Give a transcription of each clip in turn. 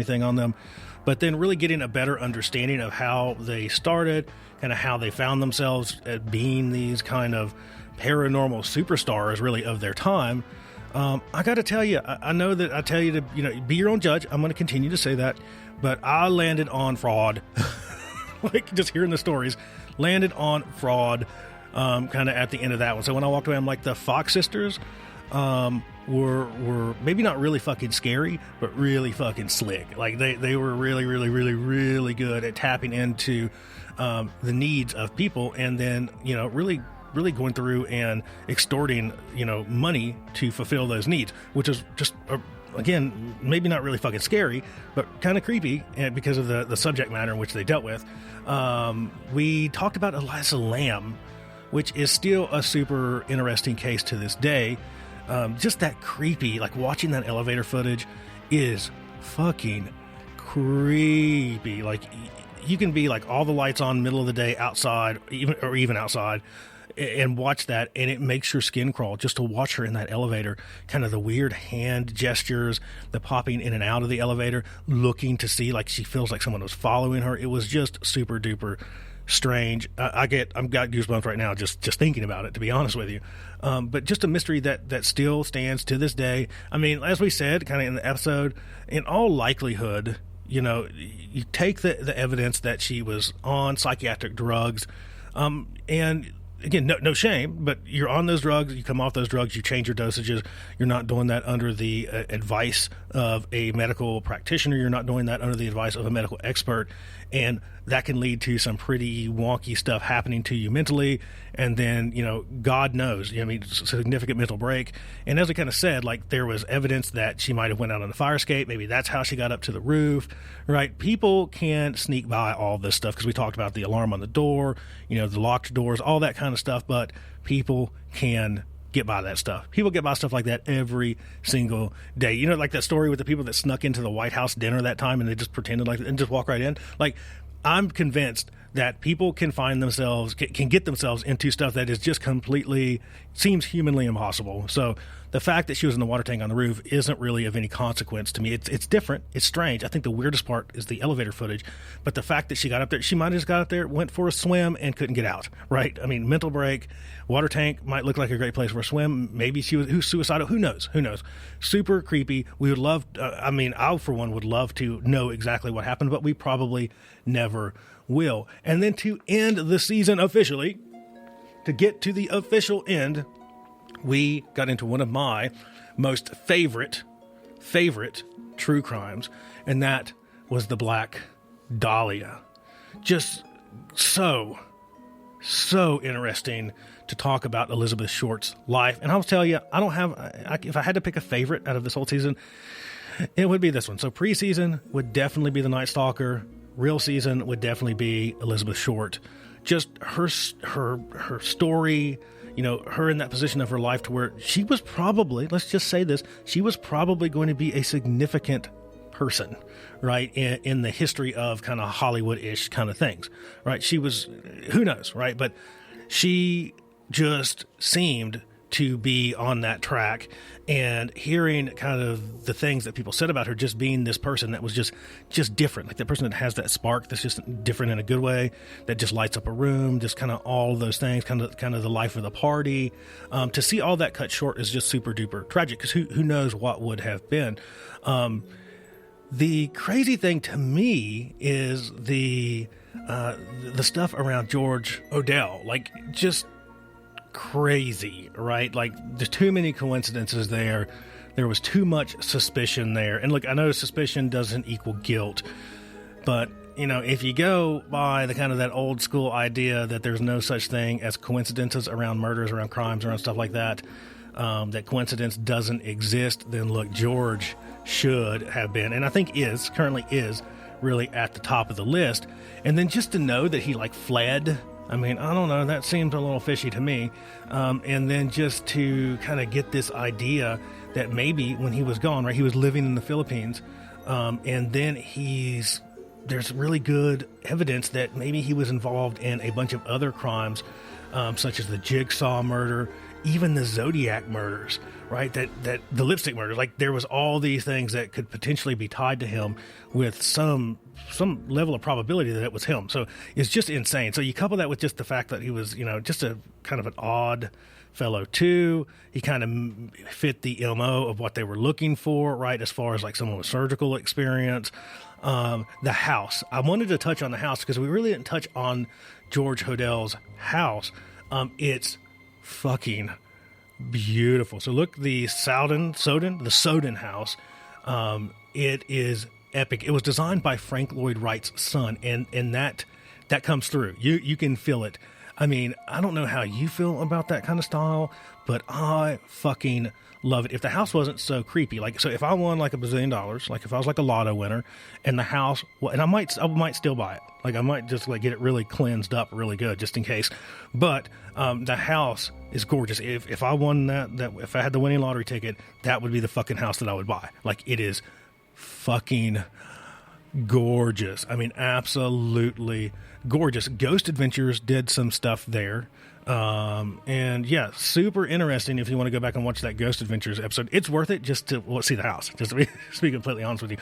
anything on them, but then really getting a better understanding of how they started, kind of how they found themselves at being these kind of paranormal superstars really of their time. I got to tell you, I know that I tell you to, be your own judge. I'm going to continue to say that, but I landed on fraud. Like just hearing the stories, landed on fraud, kind of at the end of that one. So when I walked away, I'm like, the Fox sisters, were maybe not really fucking scary, but really fucking slick. Like they were really, really, really, really good at tapping into, the needs of people. And then, really going through and extorting, money to fulfill those needs, which is just, again, maybe not really fucking scary, but kind of creepy because of the subject matter in which they dealt with. We talked about Elisa Lam, which is still a super interesting case to this day. Just that creepy, like watching that elevator footage is fucking creepy. Like you can be like all the lights on, middle of the day outside, even outside, and watch that, and it makes your skin crawl just to watch her in that elevator, kind of the weird hand gestures, the popping in and out of the elevator, looking to see like she feels like someone was following her. It was just super duper strange. I've got goosebumps right now just thinking about it, to be honest with you. But just a mystery that still stands to this day. I mean, as we said kind of in the episode, in all likelihood, you take the evidence that she was on psychiatric drugs, and again, no shame, but you're on those drugs, you come off those drugs, you change your dosages. You're not doing that under the advice of a medical practitioner. You're not doing that under the advice of a medical expert. And that can lead to some pretty wonky stuff happening to you mentally. And then, God knows, significant mental break. And as I kind of said, like there was evidence that she might have went out on the fire escape. Maybe that's how she got up to the roof, right? People can sneak by all this stuff because we talked about the alarm on the door, the locked doors, all that kind of stuff. But people can get by that stuff. People get by stuff like that every single day. Like that story with the people that snuck into the White House dinner that time and they just pretended like and just walk right in. Like, I'm convinced that people can find themselves, can get themselves into stuff that is just completely, seems humanly impossible. So the fact that she was in the water tank on the roof isn't really of any consequence to me. It's different. It's strange. I think the weirdest part is the elevator footage. But the fact that she got up there, she might have just got up there, went for a swim, and couldn't get out, right? I mean, mental break, water tank might look like a great place for a swim. Maybe she was suicidal. Who knows? Super creepy. We would love, I, for one, would love to know exactly what happened, but we probably never will. And then to end the season officially, to get to the official end, we got into one of my most favorite true crimes, and that was the Black Dahlia. Just so interesting to talk about Elizabeth Short's life. And I'll tell you, if I had to pick a favorite out of this whole season, it would be this one. So preseason would definitely be The Night Stalker. Real season would definitely be Elizabeth Short. Just her story, her in that position of her life to where she was probably, let's just say this, she was probably going to be a significant person, right, in the history of kind of Hollywood-ish kind of things, right? She was, who knows, right? But she just seemed to be on that track, and hearing kind of the things that people said about her, just being this person that was just different, like that person that has that spark that's just different in a good way, that just lights up a room, just kind of all of those things, kind of the life of the party. To see all that cut short is just super duper tragic, because who knows what would have been. The crazy thing to me is the stuff around George Odell, like just crazy, right? Like there's too many coincidences there. There was too much suspicion there. And look, I know suspicion doesn't equal guilt, but if you go by the kind of that old school idea that there's no such thing as coincidences around murders, around crimes, around stuff like that, that coincidence doesn't exist, then look, George should have been, and I think currently is really at the top of the list. And then just to know that he fled, I mean, I don't know, that seems a little fishy to me. And then just to kind of get this idea that maybe when he was gone, right, he was living in the Philippines, and then there's really good evidence that maybe he was involved in a bunch of other crimes, such as the Jigsaw murder even the Zodiac murders, right? That the lipstick murders, like there was all these things that could potentially be tied to him with some level of probability that it was him. So it's just insane. So you couple that with just the fact that he was, just a kind of an odd fellow too. He kind of fit the MO of what they were looking for, right? As far as like someone with surgical experience. The house. I wanted to touch on the house because we really didn't touch on George Hodell's house. It's fucking beautiful. So look, the Soden house. It is epic. It was designed by Frank Lloyd Wright's son, and that comes through. You can feel it. I mean, I don't know how you feel about that kind of style, but I fucking love it. If the house wasn't so creepy, like, so if I won like $1 bazillion, like if I was like a lotto winner and the house, and I might still buy it. Like I might just like get it really cleansed up really good just in case. But the house is gorgeous. If I won that if I had the winning lottery ticket, that would be the fucking house that I would buy. Like it is fucking gorgeous. I mean, absolutely gorgeous. Ghost Adventures did some stuff there. And yeah, super interesting if you want to go back and watch that Ghost Adventures episode. It's worth it just to see the house, just to be completely honest with you.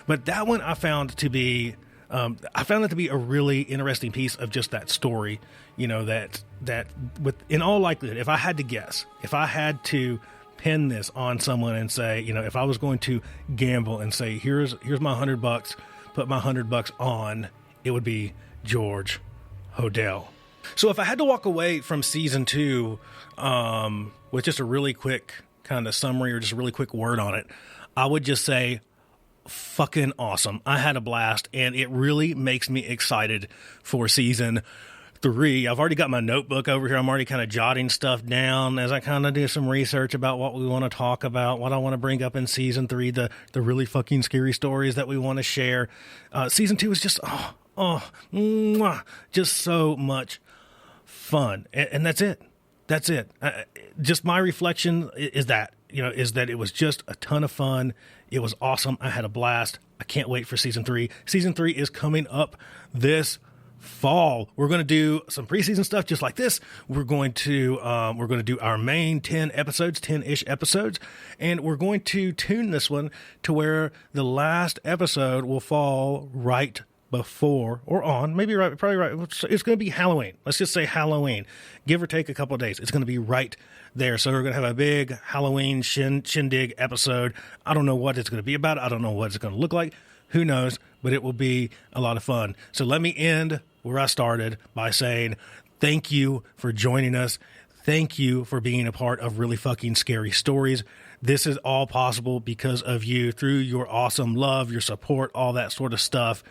But that one I found to be a really interesting piece of just that story, that with, in all likelihood, if I had to guess, if I had to pin this on someone and say, if I was going to gamble and say, here's my $100, put my $100 on, it would be George Hodell. So if I had to walk away from season 2 with just a really quick kind of summary or just a really quick word on it, I would just say fucking awesome. I had a blast, and it really makes me excited for season 3. I've already got my notebook over here. I'm already kind of jotting stuff down as I kind of do some research about what we want to talk about, what I want to bring up in season 3, the really fucking scary stories that we want to share. Season 2 is just, just so much fun. And that's it. That's it. Just my reflection is that it was just a ton of fun. It was awesome. I had a blast. I can't wait for season 3. Season 3 is coming up this fall. We're going to do some preseason stuff just like this. We're going to do our main 10-ish episodes, and we're going to tune this one to where the last episode will fall right before or on, probably right. It's going to be Halloween. Let's just say Halloween, give or take a couple of days. It's going to be right there. So we're going to have a big Halloween shindig episode. I don't know what it's going to be about. I don't know what it's going to look like. Who knows? But it will be a lot of fun. So let me end where I started by saying thank you for joining us. Thank you for being a part of Really Fucking Scary Stories. This is all possible because of you, through your awesome love, your support, all that sort of stuff.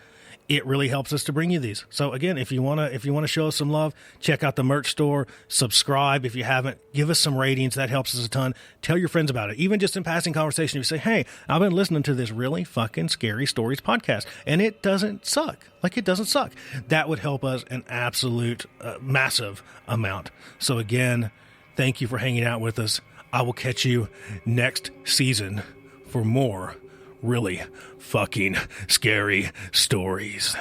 It really helps us to bring you these. So again, if you want to show us some love, check out the merch store, subscribe if you haven't, give us some ratings. That helps us a ton. Tell your friends about it. Even just in passing conversation, if you say, hey, I've been listening to this Really Fucking Scary Stories podcast, and it doesn't suck. Like, it doesn't suck. That would help us an absolute massive amount. So again, thank you for hanging out with us. I will catch you next season for more Really Fucking Scary Stories.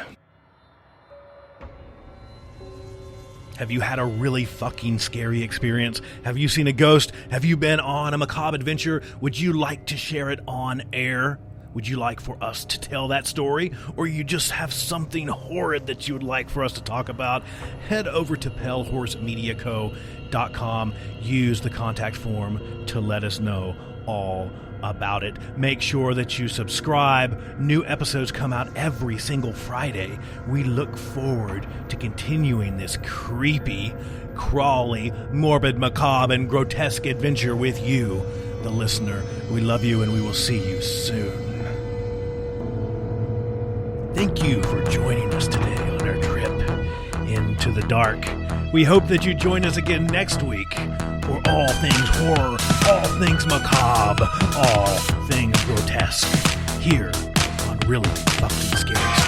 Have you had a really fucking scary experience? Have you seen a ghost? Have you been on a macabre adventure? Would you like to share it on air? Would you like for us to tell that story? Or you just have something horrid that you would like for us to talk about? Head over to PaleHorseMediaCo.com. Use the contact form to let us know all about it. Make sure that you subscribe. New episodes come out every single Friday. We look forward to continuing this creepy, crawly, morbid, macabre, and grotesque adventure with you, the listener. We love you, and we will see you soon. Thank you for joining us today on our trip into the dark. We hope that you join us again next week for all things horror, all things macabre, all things grotesque, here on Really Fucking Scary Stories.